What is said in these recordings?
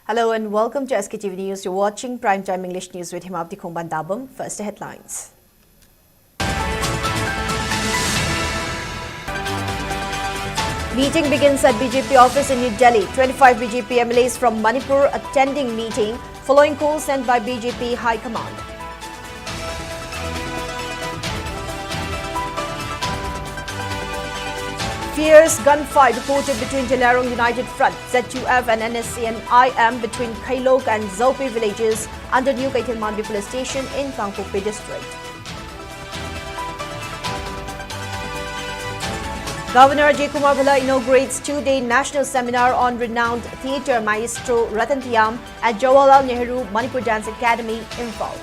Hello and welcome to Sktv's News. You're watching Primetime English News with HEMABATI. First, the headlines. Meeting begins at BJP office in New Delhi. 25 BJP MLAs from Manipur attending meeting following call sent by BJP High Command. Fierce gunfight reported between Jalarong United Front, ZUF and NSC and IM between Khailok and Zopi villages under New Manipur police station in Kuki-Zo district. Governor Kumar Bhala inaugurates two-day national seminar on renowned theatre maestro Ratan Thiam at Jawaharlal Nehru Manipur Dance Academy, Imphal.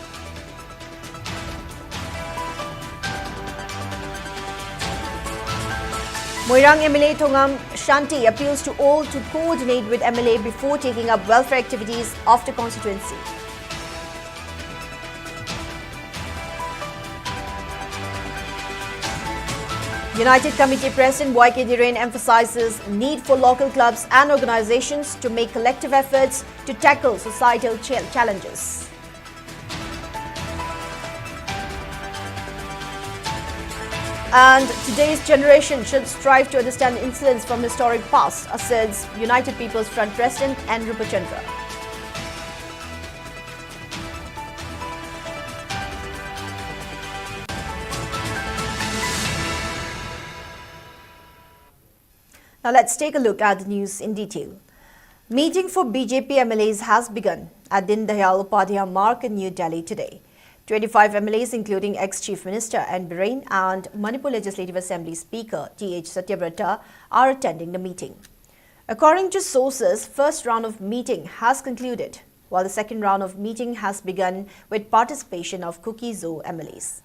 Moirang MLA Thongam Shanti appeals to all to coordinate with MLA before taking up welfare activities after constituency. United Committee President YK Dhiren emphasizes need for local clubs and organizations to make collective efforts to tackle societal challenges. And today's generation should strive to understand incidents from historic past, asserts United People's Front President N. Rupachandra. Now let's take a look at the news in detail. Meeting for BJP MLAs has begun at Din Dayal Upadhyaya Marg in New Delhi today. 25 MLAs including ex-Chief Minister N. Biren and Manipur Legislative Assembly Speaker T.H. Satyavrata are attending the meeting. According to sources, first round of meeting has concluded, while the second round of meeting has begun with participation of Kuki-Zo MLAs.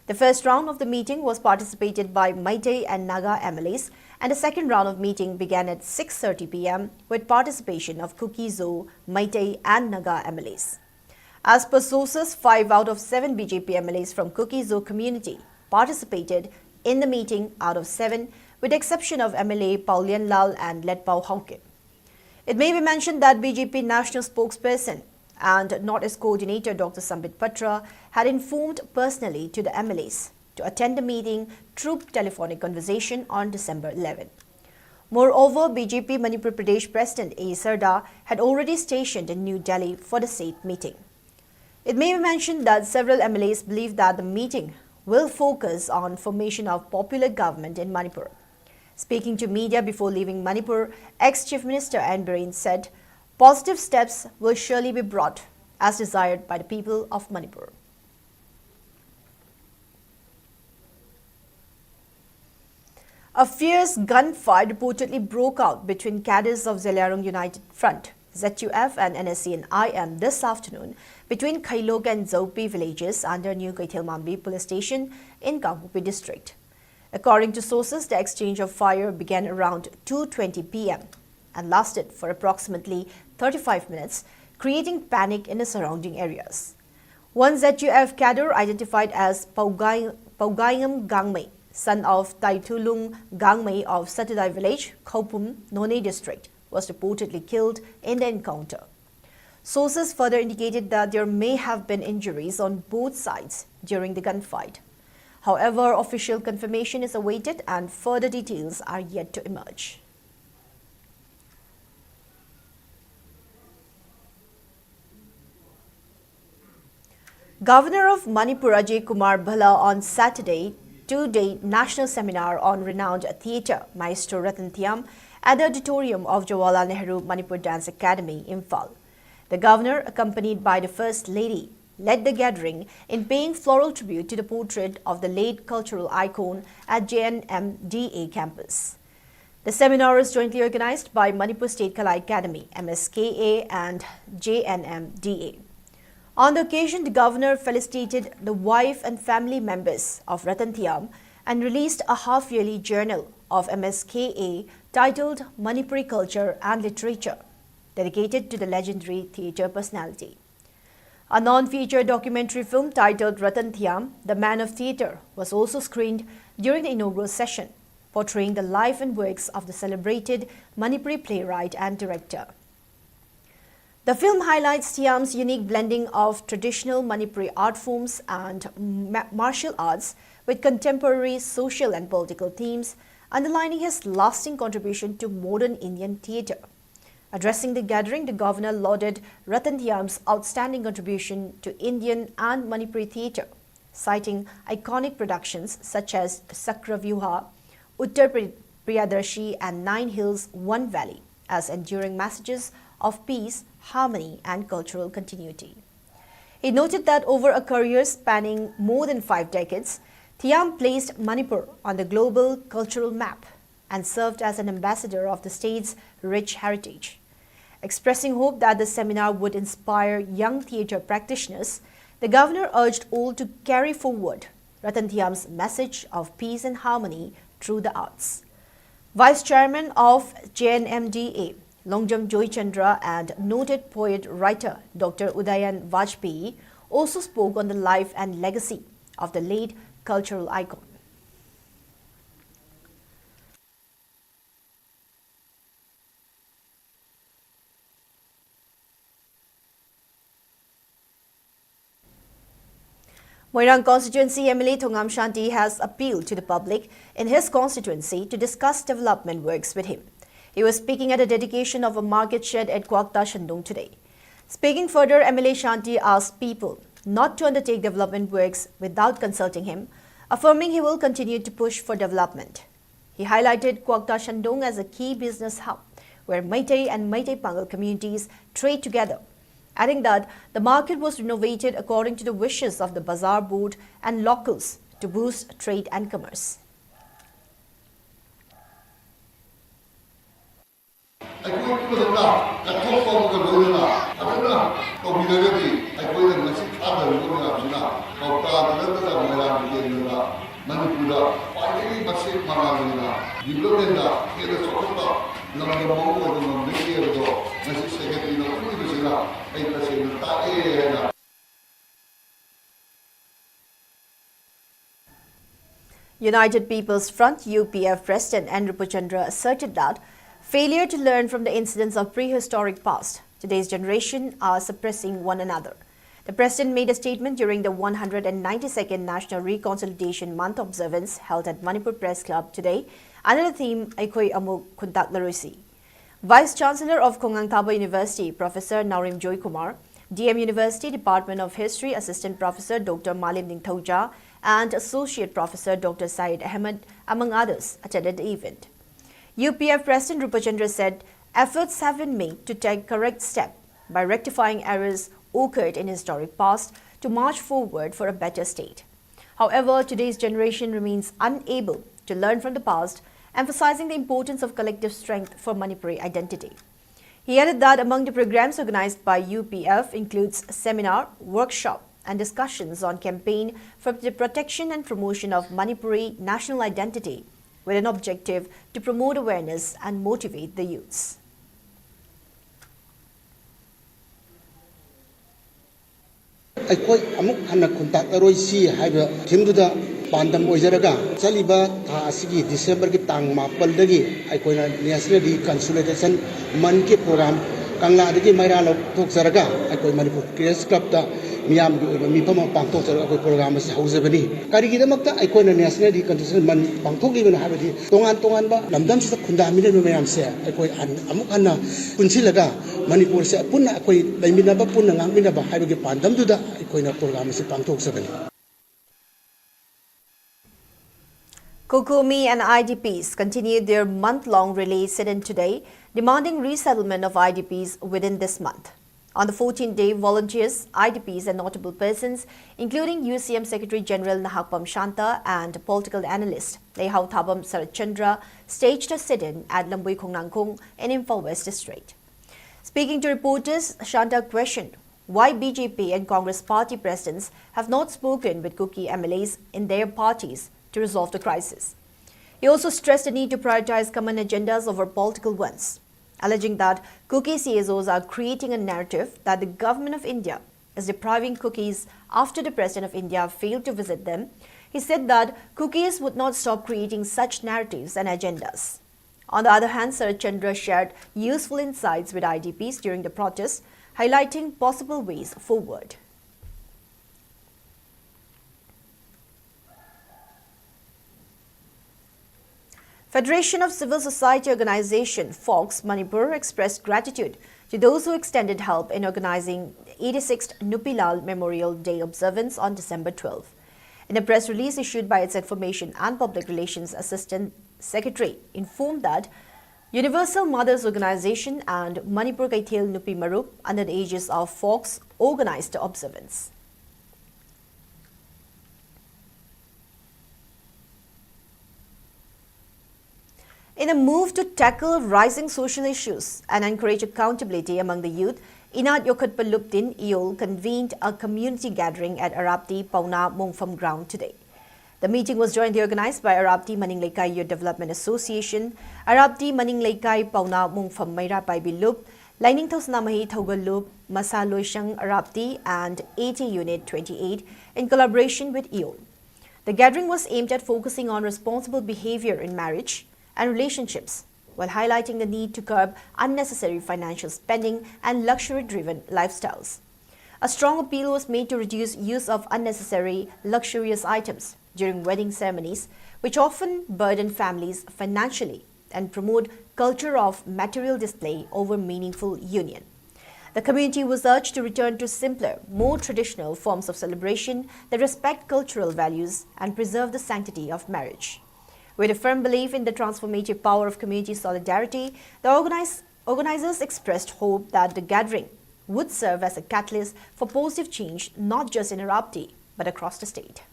The first round of the meeting was participated by Meitei and Naga MLAs, and the second round of meeting began at 6:30 p.m. with participation of Kuki-Zo, Meitei and Naga MLAs. As per sources, 5 out of 7 BJP MLAs from Kuki-Zo community participated in the meeting out of 7, with the exception of MLA Paulian Lal and Letpao Hongke. It may be mentioned that BJP national spokesperson and North-East coordinator Dr. Sambit Patra had informed personally to the MLAs to attend the meeting through telephonic conversation on December 11. Moreover, BJP Manipur Pradesh President A. Sarda had already stationed in New Delhi for the said meeting. It may be mentioned that several MLAs believe that the meeting will focus on formation of popular government in Manipur. Speaking to media before leaving Manipur, ex-Chief Minister N. Biren said, positive steps will surely be brought as desired by the people of Manipur. A fierce gunfight reportedly broke out between cadres of Jalarong United Front, ZUF and NSC and IM this afternoon between Khailok and Zopi villages under New Manipur police station in Kuki-Zo district. According to sources, the exchange of fire began around 2:20 p.m. and lasted for approximately 35 minutes, creating panic in the surrounding areas. One ZUF cadre identified as Paugayam Gangmei, son of Taitulung Gangmei of Satudai village, Khopum, None district, was reportedly killed in the encounter. Sources further indicated that there may have been injuries on both sides during the gunfight. However, official confirmation is awaited and further details are yet to emerge. Governor of Manipur Kumar Bhala on Saturday, two-day national seminar on renowned theatre maestro Ratan Thiam at the auditorium of Jawaharlal Nehru Manipur Dance Academy, Imphal. The governor, accompanied by the First Lady, led the gathering in paying floral tribute to the portrait of the late cultural icon at JNMDA campus. The seminar is jointly organized by Manipur State Kala Academy, MSKA and JNMDA. On the occasion, the governor felicitated the wife and family members of Ratan Thiam and released a half-yearly journal of MSKA titled Manipuri Culture and Literature, dedicated to the legendary theatre personality. A non-feature documentary film titled Ratan Thiam, The Man of Theatre, was also screened during the inaugural session, portraying the life and works of the celebrated Manipuri playwright and director. The film highlights Thiam's unique blending of traditional Manipuri art forms and martial arts with contemporary social and political themes, underlining his lasting contribution to modern Indian theatre. Addressing the gathering, the governor lauded Ratan Thiam's outstanding contribution to Indian and Manipuri theatre, citing iconic productions such as Chakravyuha, Uttar Priyadarshi and Nine Hills, One Valley as enduring messages of peace, harmony and cultural continuity. He noted that over a career spanning more than 5 decades, Thiam placed Manipur on the global cultural map and served as an ambassador of the state's rich heritage. Expressing hope that the seminar would inspire young theatre practitioners, the governor urged all to carry forward Ratan Thiam's message of peace and harmony through the arts. Vice Chairman of JNMDA, Longjam Joychandra and noted poet-writer Dr. Udayan Vajpayee also spoke on the life and legacy of the late cultural icon. Moirang Constituency MLA Thongam Shanti has appealed to the public in his constituency to discuss development works with him. He was speaking at a dedication of a market shed at Kuak-Zo Shandong today. Speaking further, MLA Shanti asked people not to undertake development works without consulting him, affirming he will continue to push for development. He highlighted Kuak-Zo Shandong as a key business hub where Meitei and Meitei Pangal communities trade together, adding that the market was renovated according to the wishes of the Bazaar Board and locals to boost trade and commerce. United People's Front UPF President N. Rupachandra asserted that failure to learn from the incidents of prehistoric past, today's generation are suppressing one another. The President made a statement during the 192nd National Reconsolidation Month observance held at Manipur Press Club today under the theme Aikoi Amuk Khuntak Larusi. Vice Chancellor of Khongang Thaba University, Professor Naurim Joy Kumar, DM University Department of History Assistant Professor Dr. Malim Ningthauja and Associate Professor Dr. Said Ahmed, among others, attended the event. UPF President Rupachandra said efforts have been made to take correct step by rectifying errors occurred in historic past to march forward for a better state. However, today's generation remains unable to learn from the past, emphasizing the importance of collective strength for Manipuri identity. He added that among the programs organized by UPF includes seminar, workshop and discussions on campaign for the protection and promotion of Manipuri national identity with an objective to promote awareness and motivate the youths. ꯑꯩꯈꯣꯏ ꯑꯃꯨꯛ ꯍꯟꯅ ꯈꯨꯟꯇꯥꯛꯂꯔꯣꯏꯁꯤ ꯍꯥꯏꯕ ꯊꯤꯝꯗꯨꯗ ꯄꯥꯟꯗꯝ ꯑꯣꯏꯖꯔꯒ ꯆꯠꯂꯤꯕ ꯊꯥ ꯑꯁꯤꯒꯤ ꯗꯤꯁꯦꯝꯕꯔꯒꯤ ꯇꯥꯡ 9ꯗꯒꯤ ꯑꯩꯈꯣꯏꯅ ꯅꯦꯁꯅꯦꯜ ꯔꯤꯀꯟꯁꯤꯂꯤꯌꯦꯁꯟ ꯃꯟꯊꯀꯤ ꯄ꯭ꯔꯣꯒ꯭ꯔꯥꯝ ꯀꯪꯂꯥꯗꯒꯤ ꯃꯩꯔꯥ ꯂꯧꯊꯣꯛꯆꯔꯒ ꯑꯩꯈꯣꯏ ꯃꯅꯤꯄꯨꯔ ꯄ꯭ꯔꯦꯁ ꯀ꯭ꯂꯕꯇ ꯃꯤꯌꯥꯝꯒꯤ ꯑꯣꯏꯕ ꯃꯤꯐꯝ ꯑꯃ ꯄꯥꯡꯊꯣꯛꯆꯔꯒ ꯑꯩꯈꯣꯏ ꯄ꯭ꯔꯣꯒ꯭ꯔꯥꯝ ꯑꯁꯤ ꯍꯧꯖꯕꯅꯤ ꯀꯔꯤꯒꯤꯗꯃꯛꯇ ꯑꯩꯈꯣꯏꯅ ꯅꯦꯁꯅꯦꯜ ꯔꯤꯀꯟꯁꯤꯂꯤꯌꯦꯁꯟ ꯃꯟ ꯄꯥꯡꯊꯣꯛꯂꯤꯕꯅꯣ ꯍꯥꯏꯕꯗꯤ ꯇꯣꯉꯥꯟ ꯇꯣꯉꯥꯟꯕ ꯂꯝꯗꯝꯁꯤꯗ ꯈꯨꯟꯗꯥꯃꯤꯟꯅꯔꯤꯕ ꯃꯌꯥꯝꯁꯦ ꯑꯩꯈꯣꯏ ꯑꯃꯨꯛ ꯍꯟꯅ ꯄꯨꯟꯁꯤꯜꯂꯒ ꯃꯅꯤꯄꯨꯔꯁꯦ ꯄꯨꯟꯅ ꯑꯩꯈꯣꯏ ꯂꯩꯃꯤꯟꯅꯕ ꯄꯨꯟꯅ ꯉꯥꯡꯃꯤꯟꯅꯕ ꯍꯥꯏꯕꯒꯤ ꯄꯥꯟꯗꯝꯗꯨꯗ ꯑꯩꯈꯣꯏꯅ ꯄ꯭ꯔꯣꯒ꯭ꯔꯥꯝ ꯑꯁꯤ ꯄꯥꯡꯊꯣꯛꯆꯕꯅꯤ. Kukumi and IDPs continued their month-long relay sit-in today, demanding resettlement of IDPs within this month. On the 14th day, volunteers, IDPs and notable persons, including UCM Secretary General Nahakpam Shanta and political analyst Lehau Thabam Sarachandra, staged a sit-in at Lambui Khongnangkong in Imphal West District. Speaking to reporters, Shanta questioned why BJP and Congress party presidents have not spoken with Kuki MLAs in their parties to resolve the crisis. He also stressed the need to prioritize common agendas over political ones, alleging that Kuki CSOs are creating a narrative that the government of India is depriving Kukis after the President of India failed to visit them. He said that Kukis would not stop creating such narratives and agendas. On the other hand, Sarachandra shared useful insights with IDPs during the protest, highlighting possible ways forward. Federation of Civil Society Organization, FOX, Manipur expressed gratitude to those who extended help in organizing the 86th Nupilal Memorial Day observance on December 12. In a press release issued by its Information and Public Relations Assistant Secretary, informed that Universal Mothers Organization and Manipur Kaithil Nupi Marup, under the aegis of FOX, organized the observance. In a move to tackle rising social issues and encourage accountability among the youth, Inat Yokatpalupdin Iol convened a community gathering at Arabti Pauna Mongfam ground today. The meeting was jointly organized by Arabti Maningleikai Youth Development Association, Arabti Maningleikai Pauna Mongfam Maira Paibilup, Lining Thosnamahi Thogalup, Masaloishang Arabti, and AT Unit 28 in collaboration with Iol. The gathering was aimed at focusing on responsible behavior in marriage and relationships, while highlighting the need to curb unnecessary financial spending and luxury-driven lifestyles. A strong appeal was made to reduce use of unnecessary luxurious items during wedding ceremonies, which often burden families financially and promote culture of material display over meaningful union. The community was urged to return to simpler, more traditional forms of celebration that respect cultural values and preserve the sanctity of marriage. With a firm belief in the transformative power of community solidarity, the organizers expressed hope that the gathering would serve as a catalyst for positive change not just in Arabti, but across the state.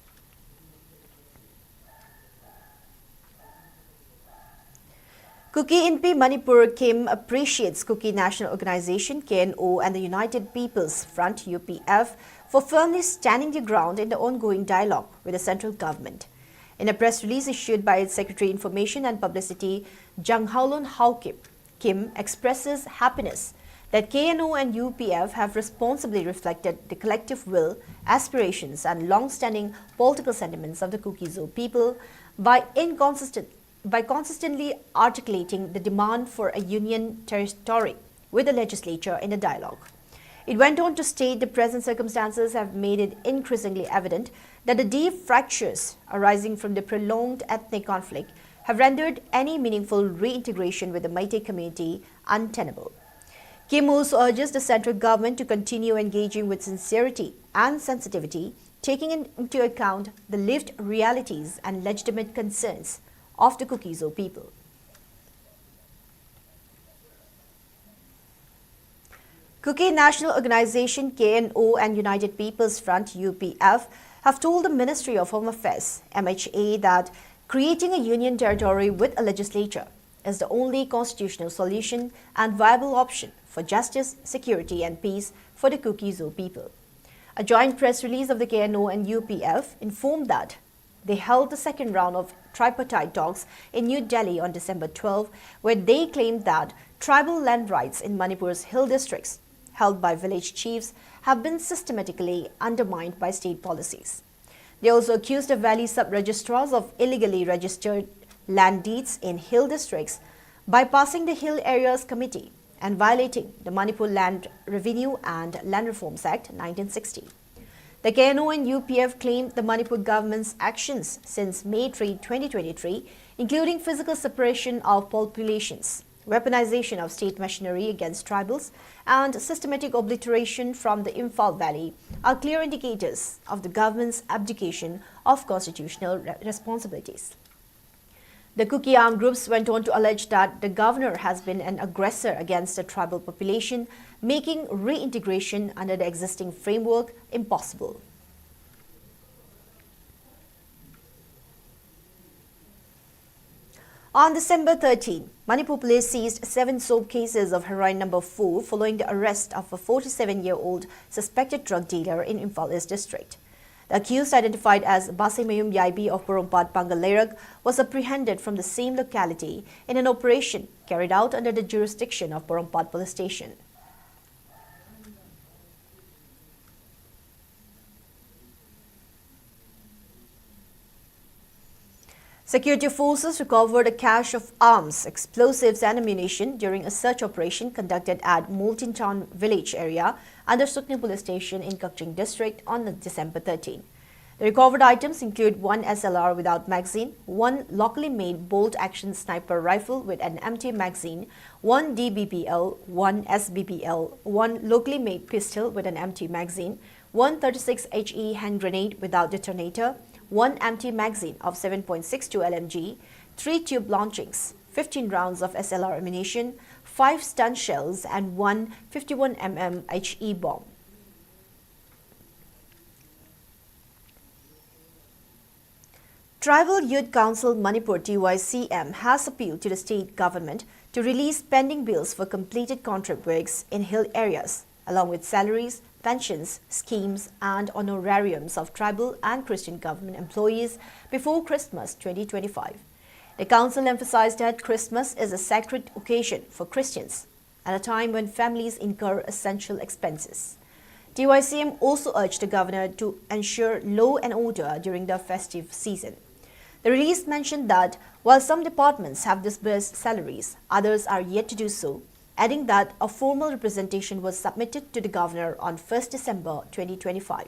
Kuki-Inpi Manipur Kim appreciates Kuki National Organization KNO and the United People's Front UPF for firmly standing their ground in the ongoing dialogue with the central government. In a press release issued by its Secretary Information and Publicity, Jang Haolon Haokip, Kim expresses happiness that KNO and UPF have responsibly reflected the collective will, aspirations and long-standing political sentiments of the Kuki-Zo people by consistently articulating the demand for a union territory with the legislature in the dialogue. It went on to state the present circumstances have made it increasingly evident that the deep fractures arising from the prolonged ethnic conflict have rendered any meaningful reintegration with the Meitei community untenable. Kim also urges the central government to continue engaging with sincerity and sensitivity, taking into account the lived realities and legitimate concerns of the Kuki-Zo people. Kuki National Organization KNO and United People's Front UPF have told the Ministry of Home Affairs MHA that creating a union territory with a legislature is the only constitutional solution and viable option for justice, security and peace for the Kuki-Zo people. A joint press release of the KNO and UPF informed that they held the second round of tripartite talks in New Delhi on December 12, where they claimed that tribal land rights in Manipur's hill districts held by village chiefs have been systematically undermined by state policies. They also accused the valley sub-registrars of illegally registered land deeds in hill districts, bypassing the Hill Areas Committee and violating the Manipur Land Revenue and Land Reforms Act 1960. The KNO and UPF claimed the Manipur government's actions since May 3, 2023, including physical separation of populations, weaponization of state machinery against tribals, and systematic obliteration from the Imphal Valley are clear indicators of the government's abdication of constitutional responsibilities. The Kuki armed groups went on to allege that the governor has been an aggressor against the tribal population, making reintegration under the existing framework impossible. On December 13, Manipur police seized 7 soap cases of heroin number 4 following the arrest of a 47-year-old suspected drug dealer in Imphal East district. The accused, identified as Basimayum Yaibi of Porompat Pangalerag, was apprehended from the same locality in an operation carried out under the jurisdiction of Porompat police station. Security forces recovered a cache of arms, explosives and ammunition during a search operation conducted at Multintown village area under Sukni police station in Kakching district on December 13. The recovered items include one SLR without magazine, one locally made bolt-action sniper rifle with an empty magazine, one DBPL, one SBPL, one locally made pistol with an empty magazine, one 36 HE hand grenade without detonator, one empty magazine of 7.62 LMG, 3 tube launchings, 15 rounds of SLR ammunition, 5 stun shells and one 51mm HE bomb. Tribal Youth Council Manipur TYCM has appealed to the state government to release pending bills for completed contract works in hill areas, along with salaries, pensions, schemes and honorariums of tribal and Christian government employees before Christmas 2025. The council emphasized that Christmas is a sacred occasion for Christians at a time when families incur essential expenses. TYCM also urged the governor to ensure law and order during the festive season. The release mentioned that while some departments have disbursed salaries, others are yet to do so, adding that a formal representation was submitted to the governor on 1st December 2025.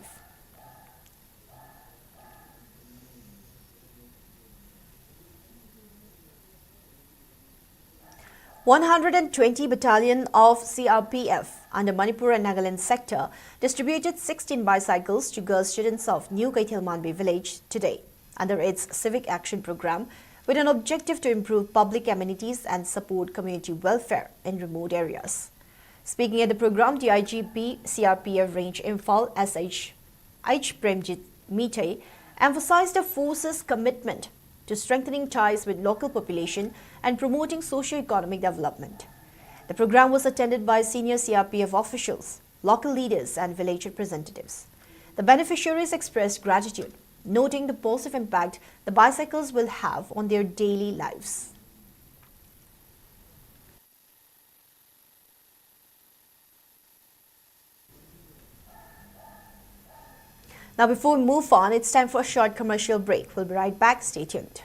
"120 Battalion of CRPF under Manipur and Nagaland sector distributed 16 bicycles to girl students of New Kaithilmanbi village today under its civic action program with an objective to improve public amenities and support community welfare in remote areas. Speaking at the program, DIGP CRPF Range Imphal SH Premjit Mite emphasized the force's commitment to strengthening ties with local population and promoting socio-economic development. The program was attended by senior CRPF officials, local leaders and village representatives. The beneficiaries expressed gratitude, noting the positive impact the bicycles will have on their daily lives. Now, before we move on, it's time for a short commercial break. We'll be right back. Stay tuned.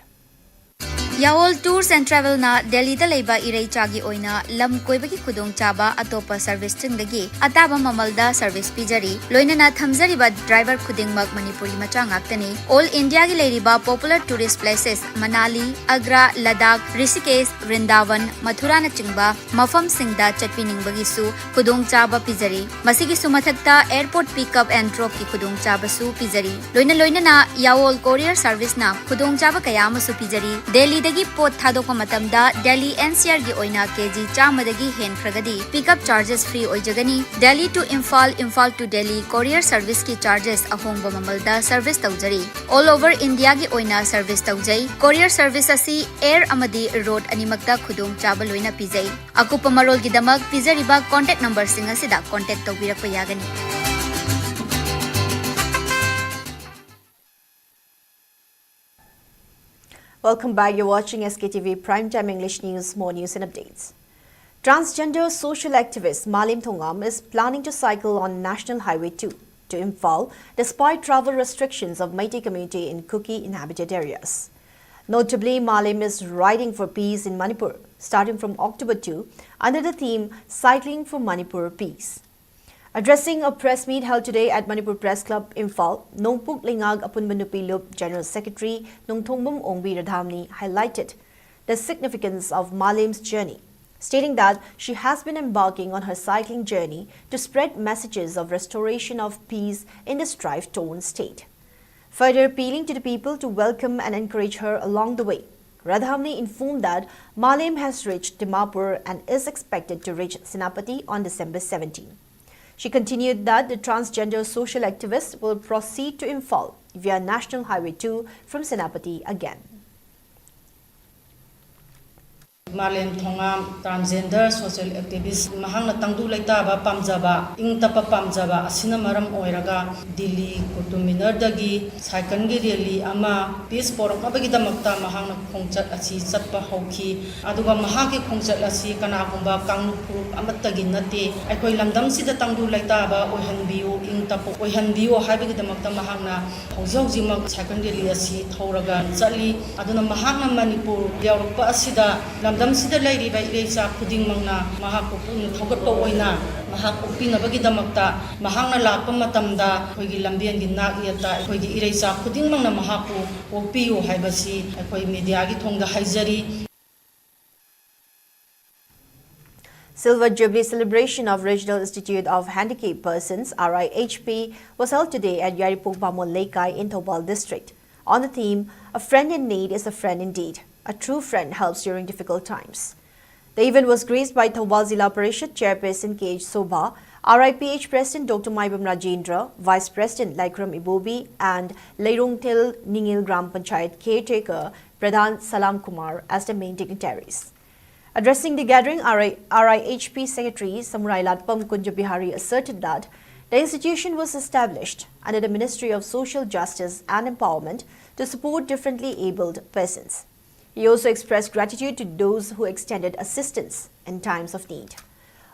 Yaol Tours and Travel na Delhi da leiba irei chagi oina lam koibagi khudong chaba atopa service chingdagi ataba mamalda service pijari loina na thamjari ba driver khudingmak Manipuri macha ngaktani all India gi leiriba popular tourist places Manali, Agra, Ladakh, Rishikesh, Vrindavan, Mathura na chingba mafam singda chatpiningbagi su khudong chaba pijari masigi sumathakta airport pickup and drop ki khudong chaba su pijari loina na Yaol courier service na khudong chaba kayama su pijari Delhi dagi pot thadokpa matamda Delhi NCR gi oina kg chamadagi hen kragadi pickup charges free oijagani Delhi to Imphal, Imphal to Delhi courier service ki charges ahongba mamalda service taujari all over India gi oina service taujai courier service asi air amadi road animakta khudong chaba loina pijai akupa marol gi damak pijariba contact number singa sida contact tawbirakpa yagani. Welcome back. You're watching SKTV Primetime English News. More news and updates. Transgender social activist Malim Thongam is planning to cycle on National Highway 2 to Imphal despite travel restrictions of Meitei community in Kuki inhabited areas. Notably, Malim is riding for peace in Manipur, starting from October 2 under the theme Cycling for Manipur Peace. Addressing a press meet held today at Manipur Press Club, Imphal, Nongpuk Lingag Apunmanupi Lup General Secretary Nongthongbam Ongbi Radhamni highlighted the significance of Malim's journey, stating that she has been embarking on her cycling journey to spread messages of restoration of peace in the strife-torn state. Further appealing to the people to welcome and encourage her along the way, Radhamni informed that Malim has reached Dimapur and is expected to reach Senapati on December 17. She continued that the transgender social activist will proceed to Imphal via National Highway 2 from Senapati again. Malem Thongam, transgender, social activist, Mahang Tangdu Laitaba, Pamjaba, Intapa Pamjaba, Asinamaram Oiraga, Dili, Kutuminardagi, Saikangi Really, Ama, Peace for Mabagidamata, Mahang Kongchat Asi, Satpa Hoki, Aduga Mahaki Kongchat Asi, Kanakumba, Kangupu, Amataginati, Akoi Landam Sida Tangdu Laitaba, Ohan Bio, Intapo, Ohan Bio, Habigidamata Mahana, Hozima, Saikangi Asi, Toragan, Sali, Aduna Mahana Manipur, Yarupa Asida, Landam Sida Lady by Reza, Pudding Mangna, Mahakupun, Togato Oina, Mahakupina Bagidamakta, Mahana Lapa Matamda, Hogi Lambian Ginagiata, Hogi Ireza, Pudding Mangna Mahaku, Opio Haibasi, Akoi Mediagi Tonga Haizari. Silver Jubilee celebration of Regional Institute of Handicapped Persons (RIHP) was held today at Yaripung Pamon Lekai in Thoubal district. On the theme, "A friend in need is a friend indeed. A true friend helps during difficult times." The event was graced by Thoubal Zilla Parishad Chairperson K.H. Sobha, RIPH President Dr. Maibam Rajendra, Vice President Laikram Ibobi, and Leirungtil Ningil Gram Panchayat caretaker Pradhan Salam Kumar as the main dignitaries. Addressing the gathering, RIHP Secretary Samurai Latpam Kunjabihari asserted that the institution was established under the Ministry of Social Justice and Empowerment to support differently abled persons. He also expressed gratitude to those who extended assistance in times of need.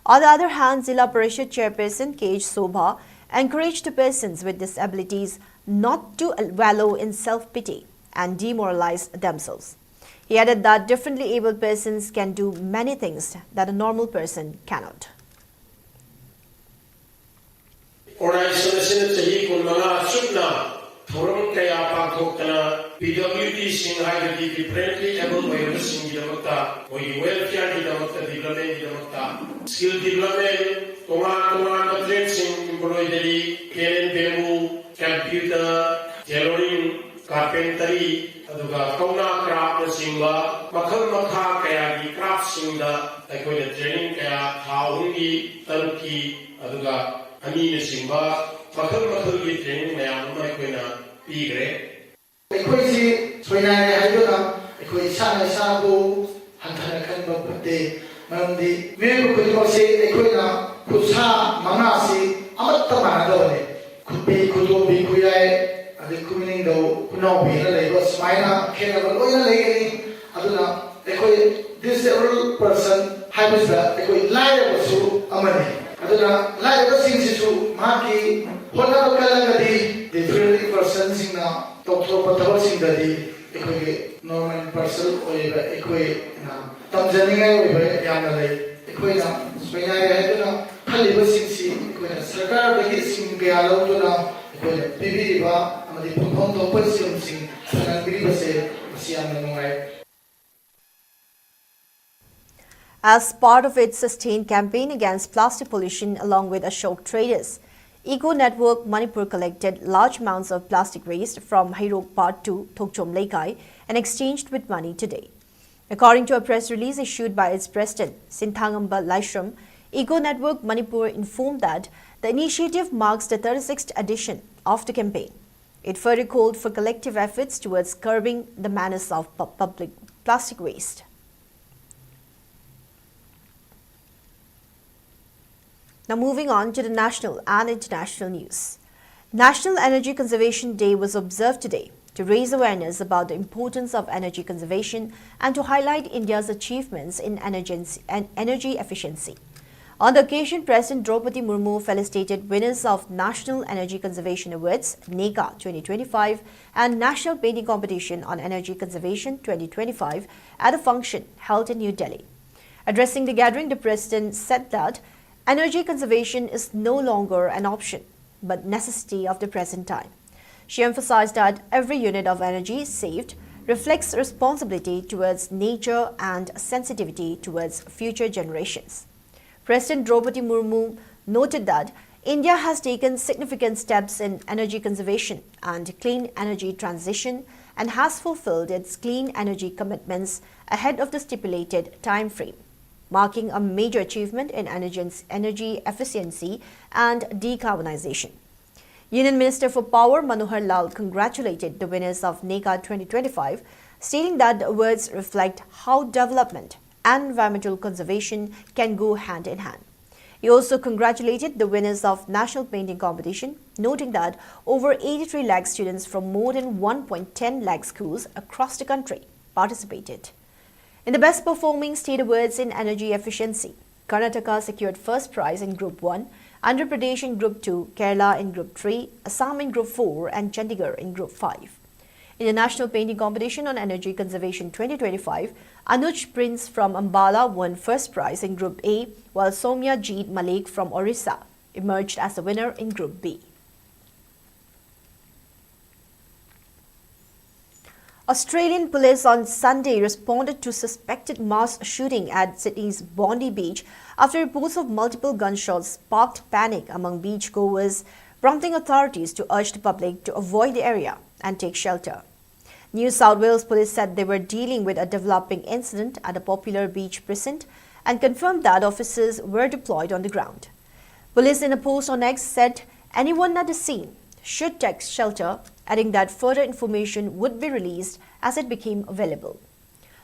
On the other hand, Zilla Parishad Chairperson K.H. Sobha encouraged the persons with disabilities not to wallow in self-pity and demoralize themselves. He added that differently abled persons can do many things that a normal person cannot. Organization Sahi Kunmanga Sukna, Forum Kaya Pakokana, PWD Sing Hagati, differently able way of Sing Yamata, or welfare development Yamata, skill development, Toma, tracing, embroidery, pen, bamboo, computer, tailoring, carpentry, aduga kauna craft na singba makhal makha kaya gi craft singda aikoi na training kaya thaungi taruki aduga ani na singba makhal gi training mayam ma aikoi na pigre aikoi si soina ne haidona aikoi sa bu hanthana kan ba putte mamdi me ko ko se aikoi na kusa manga si amatta ma do ne kupi kudobi kuyai the community though no be like was smile care about oil like aduna disabled person has the lie was so amani aduna lie was in situ maki hona kalagadi the friendly person sing na doctor patawal sing dadi normal person oiba na tamjani ngai oiba yana lai na swina aduna khali was sing si sarkar bagi sing ga lo to na bibi ba As part of its sustained campaign against plastic pollution along with Ashok traders, Eco Network Manipur collected large amounts of plastic waste from Hairok Part 2, Thokchom Lekai and exchanged with money today. According to a press release issued by its president, Sinthangamba Laishram, Eco Network Manipur informed that the initiative marks the 36th edition of the campaign. It further called for collective efforts towards curbing the menace of public plastic waste. Now moving on to the national and international news. National Energy Conservation Day was observed today to raise awareness about the importance of energy conservation and to highlight India's achievements in energy efficiency. On the occasion, President Draupadi Murmu felicitated winners of National Energy Conservation Awards, NECA 2025 and National Painting Competition on Energy Conservation 2025 at a function held in New Delhi. Addressing the gathering, the President said that energy conservation is no longer an option, but necessity of the present time. She emphasized that every unit of energy saved reflects responsibility towards nature and sensitivity towards future generations. President Draupadi Murmu noted that India has taken significant steps in energy conservation and clean energy transition and has fulfilled its clean energy commitments ahead of the stipulated time frame, marking a major achievement in energy efficiency and decarbonization. Union Minister for Power Manohar Lal congratulated the winners of NECA 2025, stating that the awards reflect how development and environmental conservation can go hand in hand. He also congratulated the winners of National Painting Competition, noting that over 83 lakh students from more than 1.10 lakh schools across the country participated. In the Best Performing State Awards in Energy Efficiency, Karnataka secured first prize in Group 1, Andhra Pradesh in Group 2, Kerala in Group 3, Assam in Group 4 and Chandigarh in Group 5. In the National Painting Competition on Energy Conservation 2025, Anuj Prince from Ambala won first prize in Group A, while Soumya Jeet Malik from Orissa emerged as the winner in Group B. Australian police on Sunday responded to suspected mass shooting at Sydney's Bondi Beach after reports of multiple gunshots sparked panic among beachgoers, prompting authorities to urge the public to avoid the area and take shelter. New South Wales police said they were dealing with a developing incident at a popular beach precinct and confirmed that officers were deployed on the ground. Police in a post on X said anyone at the scene should take shelter, adding that further information would be released as it became available.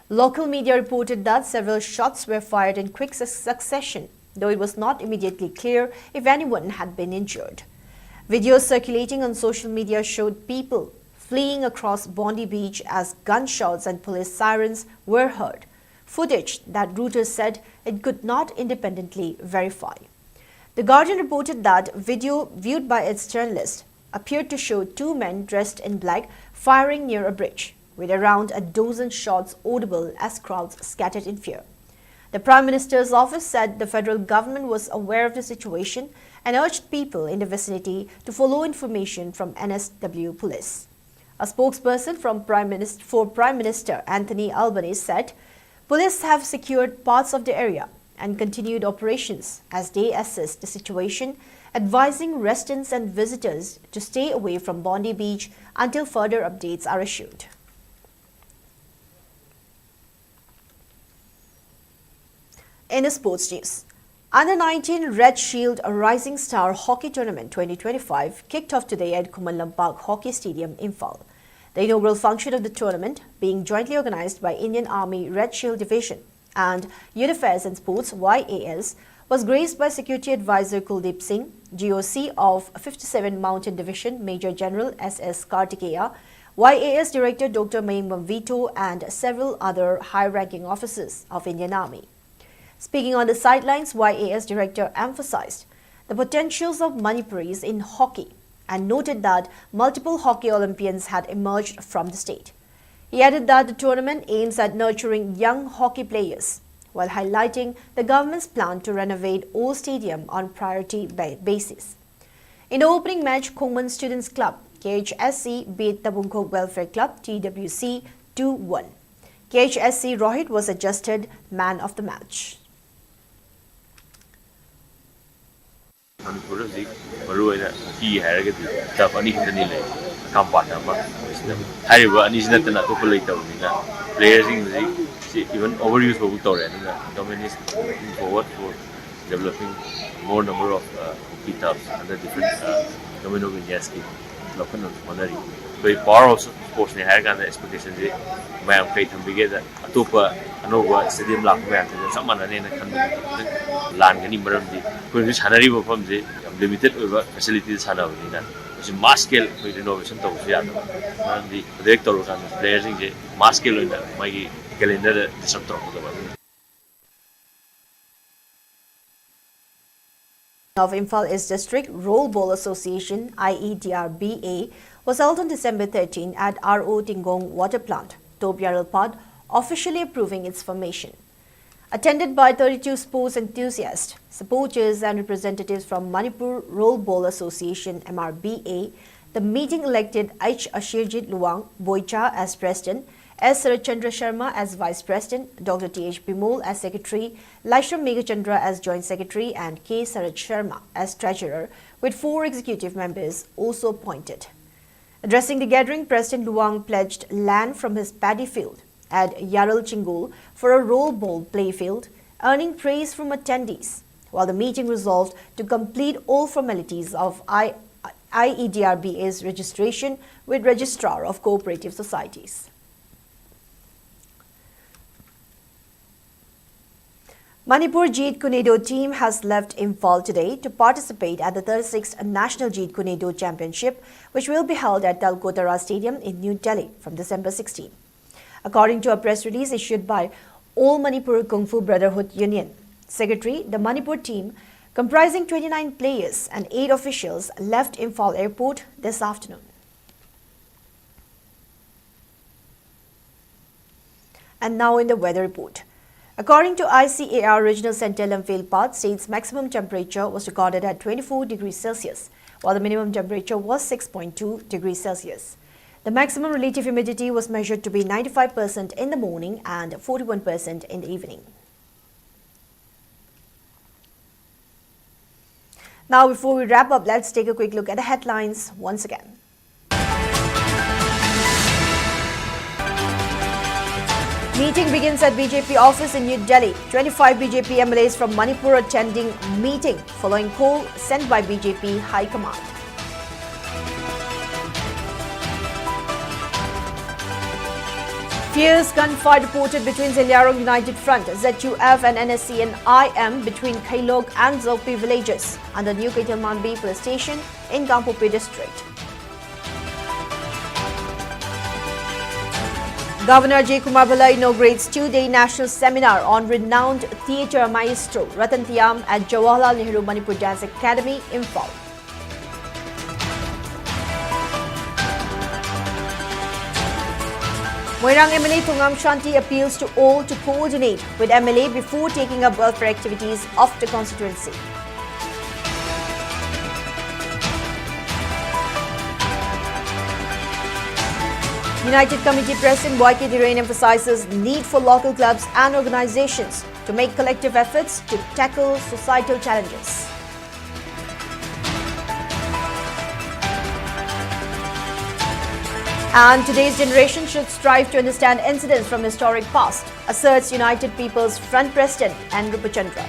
Local media reported that several shots were fired in quick succession, though it was not immediately clear if anyone had been injured. Videos circulating on social media showed people fleeing across Bondi Beach as gunshots and police sirens were heard, footage that Reuters said it could not independently verify. The Guardian reported that video viewed by its journalist appeared to show two men dressed in black firing near a bridge, with around a dozen shots audible as crowds scattered in fear. The Prime Minister's office said the federal government was aware of the situation and urged people in the vicinity to follow information from NSW police. A spokesperson for Prime Minister Anthony Albanese said, police have secured parts of the area and continued operations as they assess the situation, advising residents and visitors to stay away from Bondi Beach until further updates are issued. In the sports news, Under-19 Red Shield Rising Star Hockey Tournament 2025 kicked off today at Kumalampak Hockey Stadium, Imphal. The inaugural function of the tournament, being jointly organized by Indian Army Red Shield Division and Youth Affairs and Sports (YAS), was graced by Security Advisor Kuldeep Singh, GOC of 57 Mountain Division Major General S.S. Kartikeya, YAS Director Dr. Maimam Vito and several other high-ranking officers of Indian Army. Speaking on the sidelines, YAS Director emphasized the potentials of Manipuris in hockey and noted that multiple hockey Olympians had emerged from the state. He added that the tournament aims at nurturing young hockey players while highlighting the government's plan to renovate all stadium on priority basis. In the opening match, Kongman Students Club, KHSC beat Tabungko Welfare Club, TWC 2-1. KHSC Rohit was adjusted man of the match. Manipur is Maruana key Harrogate, Tapani Hanile, Kampana, Hariba, and is not an apopulator. Players in even overuse of Victoria, Dominis looking forward for developing more number of meetups and the different domino Vinyaski, local money. So, power of sports in Hargan expectations, my faith and begin a tupa, an over stadium lock back, and someone in a land any Burundi, who is Hanari from the limited over facilities Hana, which is mass scale for innovation to the director of players in the mass scale in my calendar disruptor of the world. Of Imphal East District Roll Ball Association IEDRBA was held on December 13 at RO Tingong Water Plant, Tobyaralpad, officially approving its formation. Attended by 32 sports enthusiasts, supporters and representatives from Manipur Roll Ball Association MRBA, the meeting elected H. Ashirjit Luang Boicha as President, S. Sarachandra Sharma as Vice President, Dr. T.H. Bimol as Secretary, Laishram Megachandra as Joint Secretary and K. Sarat Sharma as Treasurer, with 4 executive members also appointed. Addressing the gathering, President Luang pledged land from his paddy field at Yaral Chingol for a roll ball playfield, earning praise from attendees, while the meeting resolved to complete all formalities of IEDRBA's registration with Registrar of Cooperative Societies. Manipur Jeet Kunedo team has left Imphal today to participate at the 36th National Jeet Kunedo Championship, which will be held at Talkotara Stadium in New Delhi from December 16. According to a press release issued by All Manipur Kung Fu Brotherhood Union Secretary, the Manipur team, comprising 29 players and 8 officials, left Imphal Airport this afternoon. And now in the weather report. According to ICAR Regional Center Imphal state's maximum temperature was recorded at 24 degrees Celsius, while the minimum temperature was 6.2 degrees Celsius. The maximum relative humidity was measured to be 95% in the morning and 41% in the evening. Now, before we wrap up, let's take a quick look at the headlines once again. Meeting begins at BJP office in New Delhi. 25 BJP MLAs from Manipur attending meeting following call sent by BJP High Command. Fierce gunfight reported between Zilyarong United Front, ZUF and NSC and IM between Kailog and Zolpi villages under New Kaitalmanbi police station in Gampope district. Governor J. Kumar Bala inaugurates two-day national seminar on renowned theatre maestro Ratan Tiam at Jawaharlal Nehru Manipur Dance Academy, Imphal. Moirang MLA Tungam Shanti appeals to all to coordinate with MLA before taking up welfare activities of the constituency. United Committee President YK Dhirain emphasizes need for local clubs and organizations to make collective efforts to tackle societal challenges. And today's generation should strive to understand incidents from historic past, asserts United People's Front President N. Rupachandra.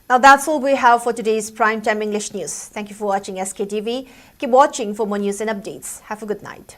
Now that's all we have for today's Primetime English News. Thank you for watching SKTV. Keep watching for more news and updates. Have a good night.